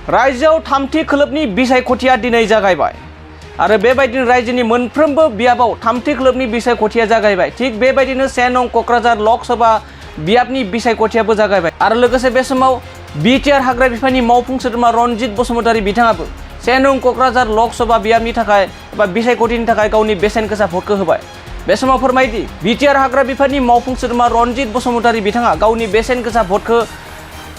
रायजोआव थामथि खोलोबनि बिसायख'थिया दिनै जागायबाय आरो बेबायदिनो रायजोनि मोनफ्रोमबो बियाबाव थामथि खोलोबनि बिसायख'थिया जागायबाय। थिग बेबायदिनो 1 नं क'क्राझार लकसभा बियाबनि बिसायख'थियाबो जागायबाय आरो लोगोसे बे समाव बिटिआर हाग्रा बिफाननि मावफुं सोद्रोमा रनजित बसुमतारी बिथाङाबो 1 नं क'क्राझार लकसभा बियाबनि थाखाय एबा बिसायख'थिनि थाखाय गावनि बेसेन गोसा भटखौ होबाय। बे समाव फोरमायदि बिटिआर हाग्रा बिफाननि मावफुं सोद्रोमा रनजित बसुमतारी बिथाङा गावनि बेसेन गोसा भटखौ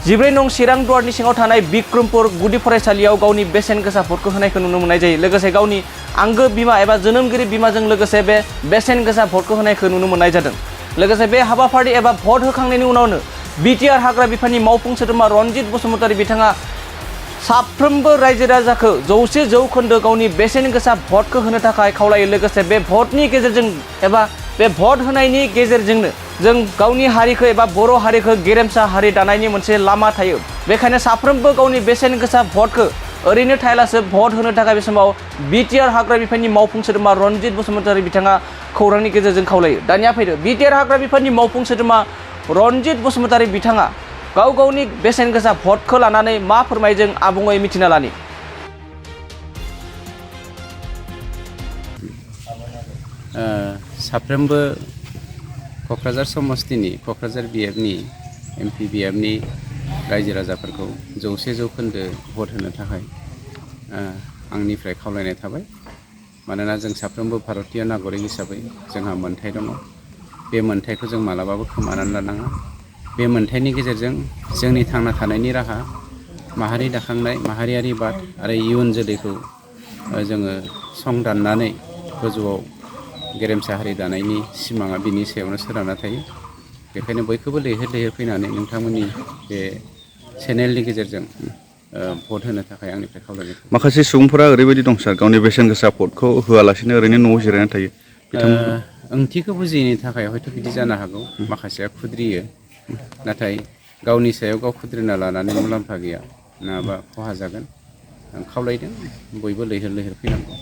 14 नं चिरां दुवारनि सिङाव थानाय बिक्रमपुर गुदि फरायसालियाव गावनि बेसेन गोसा भटखौ होनायखौ नुनो मोननाय जायो। लोगोसे गावनि आंगो बिमा एबा जोनोमगिरि बिमाजों लोगोसे बे बेसेन गोसा भटखौ होनायखौ नुनो मोननाय जादों। लोगोसे बे हाबाफारि एबा भट होखांनायनि उनावनो बिटिआर हाग्रा बिफाननि मावफुं सोद्रोमा रनजित बसुमतारी बिथाङा साफ्रोमबो रायजो राजाखौ 100% गावनि बेसेन गोसा भटखौ होनो थाखाय खावलायो। लोगोसे बे भटनि गेजेरजों एबा बे भट होनायनि गेजेरजोंनो जों गावनि हारिखौ एबा बर' हारिखौ गेरेमसा हारि दानायनि मोनसे लामा थायो। बेखायनो साफ्रोमबो गावनि बेसेन गोसा भटखौ ओरैनो थायालासे भट होनो थाखाय बे समाव बिटिआर हाग्रा बिफाननि मावफुं सोद्रोमा रनजित बसुमतारी बिथाङा खौरांनि गेजेरजों खावलायो। दानिया फैदो बिटिआर हाग्रा बिफाननि मावफुं सोद्रोमा रनजित बसुमतारी बिथाङा गाव गावनि बेसेन गोसा भटखौ लानानै मा फोरमायजों आबुङै मिथिना लानि। साफ्रोमबो क'क्राझार समस्तिनि क'क्राझार बियाबनि एमपि बियाबनि रायजो राजाफोरखौ 100% भट होनो थाखाय आंनिफ्राय खावलायनाय थाबाय। मानोना जों साफ्रोमबो भारतीय नागरिक हिसाबै जोंहा मोन्थाय दङ। बे मोन्थायखौ जों मालाबाबो खोमानानै लानाङा। बे मोन्थायनि गेजेरजों जोंनि थांना थानायनि राहा, माहारि दाखांनाय, माहारियारि बाद आरो इयुन जोलैखौ जोङो संदाननानै गोजौआव गेरेमसा हारि दानायनि सिमाङा बिनि सायावनो सोनारना थायो। बेखायनो बयखौबो लैहोर लैहोर फैनानै नोंथांमोननि बे चेनेलनि गेजेरजों भट होनो थाखाय आंनिफ्राय खावलायनाय थाबाय। माखासे सुबुंफोरा ओरैबायदि दं सार, गावनि बेसेन गोसा भटखौ होआलासिनो ओरैनो न'आव जिरायनानै थायो। ओंथिखौ बुजियैनि थाखाय हयथ' बिदि जानो हागौ। माखासेया खुद्रियो, नाथाय गावनि सायाव गाव खुद्रिना लानानै मुलाम्फा गैया, नङाबा खहा जागोन। आं खावलायदों बयबो लैहोर लैहोर फैनांगौ।